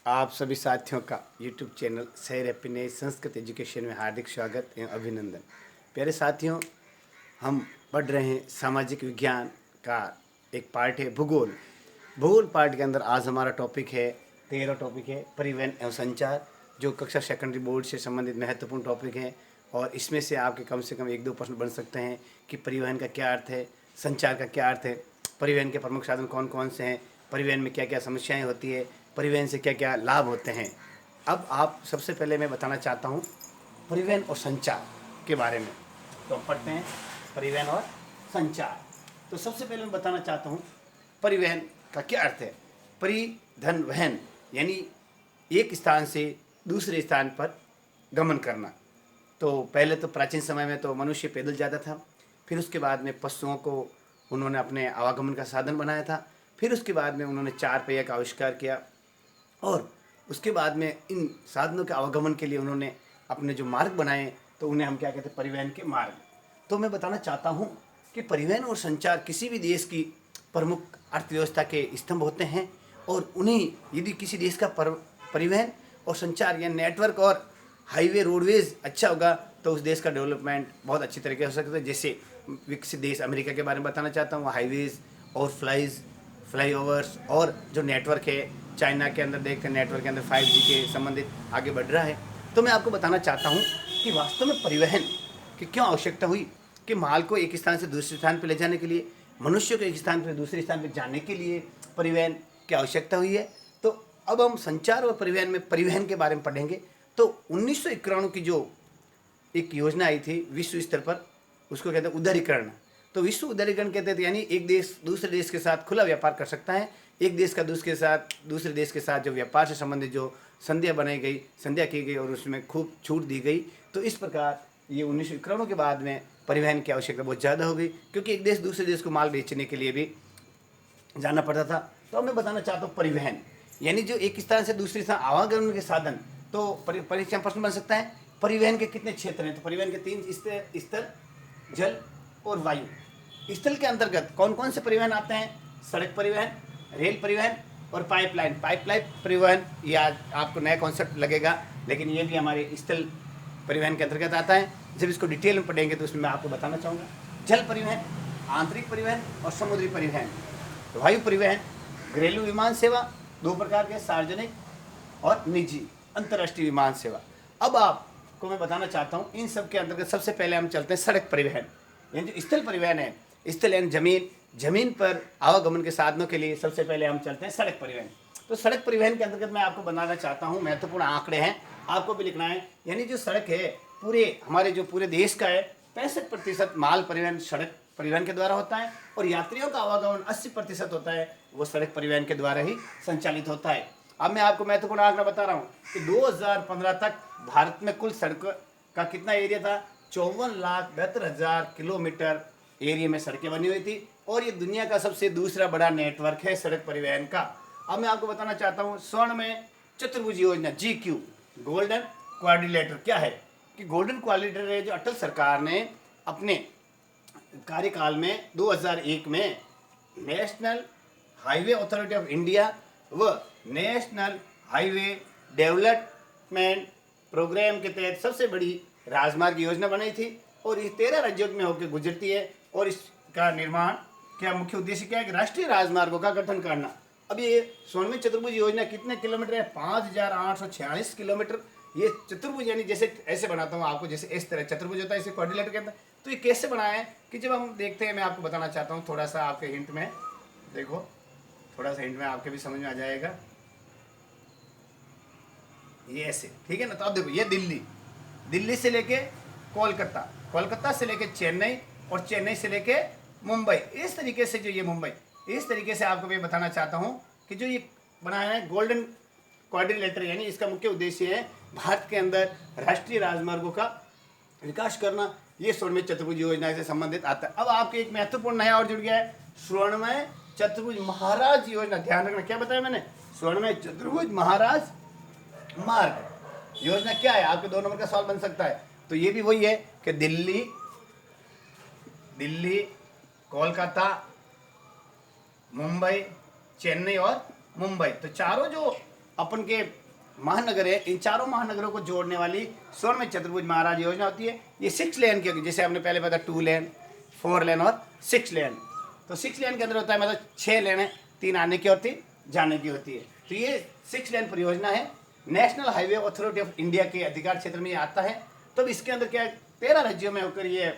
आप सभी साथियों का YouTube चैनल सैर हैप्पीनेस संस्कृत एजुकेशन में हार्दिक स्वागत एवं अभिनंदन। प्यारे साथियों, हम पढ़ रहे हैं सामाजिक विज्ञान का एक पार्ट है भूगोल। भूगोल पार्ट के अंदर आज हमारा टॉपिक है 13 टॉपिक है परिवहन एवं संचार, जो कक्षा सेकेंडरी बोर्ड से संबंधित महत्वपूर्ण टॉपिक है। और इसमें से आपके कम से कम 1-2 प्रश्न बन सकते हैं कि परिवहन का क्या अर्थ है, संचार का क्या अर्थ है, परिवहन के प्रमुख साधन कौन कौन से हैं, परिवहन में क्या क्या समस्याएं होती है, परिवहन से क्या क्या लाभ होते हैं। अब आप सबसे पहले मैं बताना चाहता हूँ परिवहन और संचार के बारे में। तो हम पढ़ते हैं परिवहन और संचार। तो सबसे पहले मैं बताना चाहता हूँ परिवहन का क्या अर्थ है। परिधन वहन यानी एक स्थान से दूसरे स्थान पर गमन करना। तो पहले तो प्राचीन समय में तो मनुष्य पैदल जाता था, फिर उसके बाद में पशुओं को उन्होंने अपने आवागमन का साधन बनाया था, फिर उसके बाद में उन्होंने 4 पहिया का आविष्कार किया और उसके बाद में इन साधनों के आवागमन के लिए उन्होंने अपने जो मार्ग बनाए, तो उन्हें हम क्या कहते हैं, परिवहन के मार्ग। तो मैं बताना चाहता हूँ कि परिवहन और संचार किसी भी देश की प्रमुख अर्थव्यवस्था के स्तंभ होते हैं और उन्हें यदि किसी देश का परिवहन और संचार या नेटवर्क और हाईवे रोडवेज अच्छा होगा तो उस देश का डेवलपमेंट बहुत अच्छी तरीके से हो सकता है। जैसे विकसित देश अमेरिका के बारे में बताना चाहता हूँ, हाईवेज और फ्लाईओवर्स और जो नेटवर्क है, चाइना के अंदर देखते हैं नेटवर्क के अंदर 5G के संबंधित आगे बढ़ रहा है। तो मैं आपको बताना चाहता हूँ कि वास्तव में परिवहन की क्यों आवश्यकता हुई कि माल को एक स्थान से दूसरे स्थान पर ले जाने के लिए, मनुष्य को एक स्थान से दूसरे स्थान पर जाने के लिए परिवहन की आवश्यकता हुई है। तो अब हम संचार और परिवहन में परिवहन के बारे में पढ़ेंगे। तो 1991 की जो एक योजना आई थी विश्व स्तर पर, उसको कहते हैं उदारीकरण। तो विश्व उदारीकरण कहते थे यानी एक देश दूसरे देश के साथ खुला व्यापार कर सकता है। एक देश का दूसरे देश के साथ जो व्यापार से संबंधित जो संधियाँ बनाई गई, संधियाँ की गई और उसमें खूब छूट दी गई। तो इस प्रकार ये 1991 के बाद में परिवहन की आवश्यकता बहुत ज़्यादा हो गई, क्योंकि एक देश दूसरे देश को माल बेचने के लिए भी जाना पड़ता था। तो अब मैं बताना चाहता हूँ परिवहन यानी जो एक स्थान से दूसरे स्थान आवागमन के साधन। तो परीक्षा प्रश्न बन सकता है परिवहन के कितने क्षेत्र हैं। तो परिवहन के 3 स्तर, जल और वायु। स्थल के अंतर्गत कौन कौन से परिवहन आते हैं? सड़क परिवहन, रेल परिवहन और पाइपलाइन परिवहन। ये आज आपको नया कॉन्सेप्ट लगेगा, लेकिन ये भी हमारे स्थल परिवहन के अंतर्गत आता है। जब इसको डिटेल में पढ़ेंगे तो उसमें मैं आपको बताना चाहूँगा। जल परिवहन, आंतरिक परिवहन और समुद्री परिवहन। वायु परिवहन, घरेलू विमान सेवा 2 प्रकार के, सार्वजनिक और निजी, अंतर्राष्ट्रीय विमान सेवा। अब आपको मैं बताना चाहता हूँ इन सब के अंतर्गत सबसे पहले हम चलते हैं सड़क परिवहन। यानी जो स्थल परिवहन है, स्थल यानी जमीन पर आवागमन के साधनों के लिए सबसे पहले हम चलते हैं सड़क परिवहन। तो सड़क परिवहन के अंतर्गत मैं आपको बनाना चाहता हूँ, महत्वपूर्ण आंकड़े हैं, आपको भी लिखना है। यानी जो सड़क है हमारे जो पूरे देश का है, 65% माल परिवहन सड़क परिवहन के द्वारा होता है और यात्रियों का आवागमन 80% होता है, वो सड़क परिवहन के द्वारा ही संचालित होता है। अब मैं आपको महत्वपूर्ण आंकड़ा बता रहा हूँ कि 2015 तक भारत में कुल सड़क का कितना एरिया था? 54,72,000 किलोमीटर एरिया में सड़कें बनी हुई थी और ये दुनिया का सबसे दूसरा बड़ा नेटवर्क है सड़क परिवहन का। अब मैं आपको बताना चाहता हूँ स्वर्ण में चतुर्भुज योजना, GQ, गोल्डन क्वाड्रिलेटर क्या है? कि गोल्डन क्वाड्रिलेटर है जो अटल सरकार ने अपने कार्यकाल में 2001 में national highway authority of India व नेशनल हाईवे डेवलपमेंट प्रोग्राम के तहत सबसे बड़ी राजमार्ग योजना बनाई थी और ये 13 राज्यों में होकर गुजरती है। और इसका निर्माण क्या मुख्य उद्देश्य क्या है? कि राष्ट्रीय राजमार्गों का गठन करना। अब ये स्वर्णिम चतुर्भुज योजना कितने किलोमीटर है? 5,846 किलोमीटर। ये चतुर्भुज यानी जैसे ऐसे बनाता हूँ आपको, जैसे इस तरह चतुर्भुज होता है, इसे क्वाड्रिलेटर कहते हैं। तो ये कैसे बनाया है कि जब हम देखते हैं, मैं आपको बताना चाहता हूँ थोड़ा सा आपके हिंट में, देखो थोड़ा सा हिंट में आपके भी समझ में आ जाएगा। ये ऐसे, ठीक है ना? तो अब देखो, ये दिल्ली से लेके कोलकाता, कोलकाता से लेके चेन्नई और चेन्नई से लेके मुंबई, इस तरीके से जो ये मुंबई, इस तरीके से आपको मैं बताना चाहता हूँ कि जो ये बनाया है गोल्डन क्वाड्रिलेटर, यानी इसका मुख्य उद्देश्य है भारत के अंदर राष्ट्रीय राजमार्गों का विकास करना। ये स्वर्णमय चतुर्भुज योजना से संबंधित आता है। अब आपके एक महत्वपूर्ण नया और जुड़ गया है, स्वर्णमय चतुर्भुज महाराज योजना। ध्यान रखना, क्या बताया मैंने? स्वर्णमय चतुर्भुज महाराज मार्ग योजना क्या है? आपके 2 नंबर का सवाल बन सकता है। तो ये भी वही है कि दिल्ली, कोलकाता, मुंबई, चेन्नई और मुंबई, तो चारों जो अपन के महानगर है, इन चारों महानगरों को जोड़ने वाली स्वर्णमय चतुर्भुज महाराज योजना होती है। ये 6 लेन की होगी, जैसे हमने पहले बताया 2 लेन, 4 लेन और 6 लेन। तो 6 लेन के अंदर होता है मतलब 6 लेन है, 3 आने की और 3 जाने की होती है। तो ये 6 लेन परियोजना है, national highway authority of India के अधिकार क्षेत्र में ये आता है। तो इसके अंदर क्या 13 राज्यों में होकर ये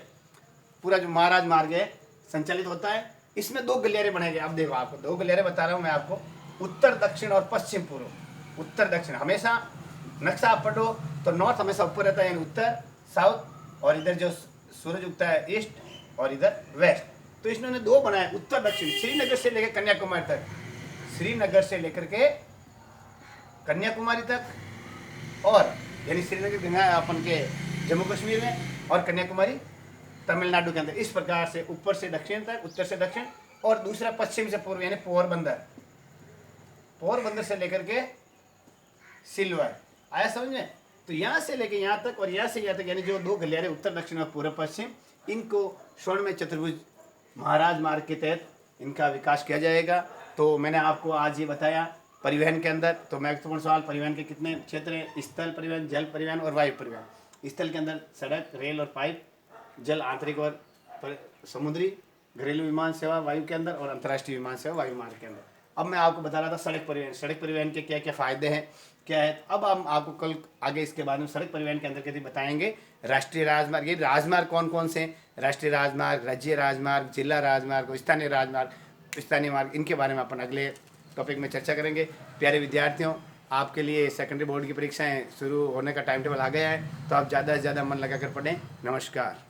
पूरा जो महाराज मार्ग है संचालित होता है। इसमें 2 गलियारे बनेंगे। अब देखो आपको 2 गलियारे बता रहा हूँ मैं आपको, उत्तर दक्षिण और पश्चिम पूर्व। उत्तर दक्षिण हमेशा नक्शा आप पढ़ो तो नॉर्थ हमेशा ऊपर रहता है, यानी उत्तर साउथ, और इधर जो सूरज उगता है ईस्ट और इधर वेस्ट। तो इन्होंने 2 बनाए, उत्तर दक्षिण, श्रीनगर से लेकर कन्याकुमारी तक, श्रीनगर से लेकर के कन्याकुमारी तक, और यानी श्रीनगर गंगा अपन के जम्मू कश्मीर में और कन्याकुमारी तमिलनाडु के अंदर। इस प्रकार से ऊपर से दक्षिण तक, उत्तर से दक्षिण, और दूसरा पश्चिम से पूर्व यानी पोरबंदर, पोरबंदर से लेकर के सिल्वर। आया समझ में? तो यहाँ से लेकर यहाँ तक और यहाँ से यहाँ तक, यानी जो 2 गलियारे उत्तर दक्षिण और पूर्व पश्चिम, इनको स्वर्णमय चतुर्भुज महाराज मार्ग के तहत इनका विकास किया जाएगा। तो मैंने आपको आज ये बताया परिवहन के अंदर। तो महत्वपूर्ण सवाल, परिवहन के कितने क्षेत्र हैं? स्थल परिवहन, जल परिवहन और वायु परिवहन। स्थल के अंदर सड़क, रेल और पाइप, जल आंतरिक और समुद्री, घरेलू विमान सेवा वायु के अंदर, और अंतर्राष्ट्रीय विमान सेवा वायु मार्ग के अंदर। अब मैं आपको बता रहा था सड़क परिवहन, सड़क परिवहन के क्या क्या फायदे हैं, क्या है। अब हम आपको कल आगे इसके बारे में सड़क परिवहन के अंतर्गत बताएंगे। राष्ट्रीय राजमार्ग, ये राजमार्ग कौन कौन से हैं? राष्ट्रीय राजमार्ग, राज्य राजमार्ग, जिला राजमार्ग, स्थानीय राजमार्ग, स्थानीय मार्ग, इनके बारे में अपन अगले टॉपिक में चर्चा करेंगे। प्यारे विद्यार्थियों, आपके लिए सेकेंडरी बोर्ड की परीक्षाएं शुरू होने का टाइम टेबल आ गया है, तो आप ज़्यादा से ज़्यादा मन लगाकर पढ़ें। नमस्कार।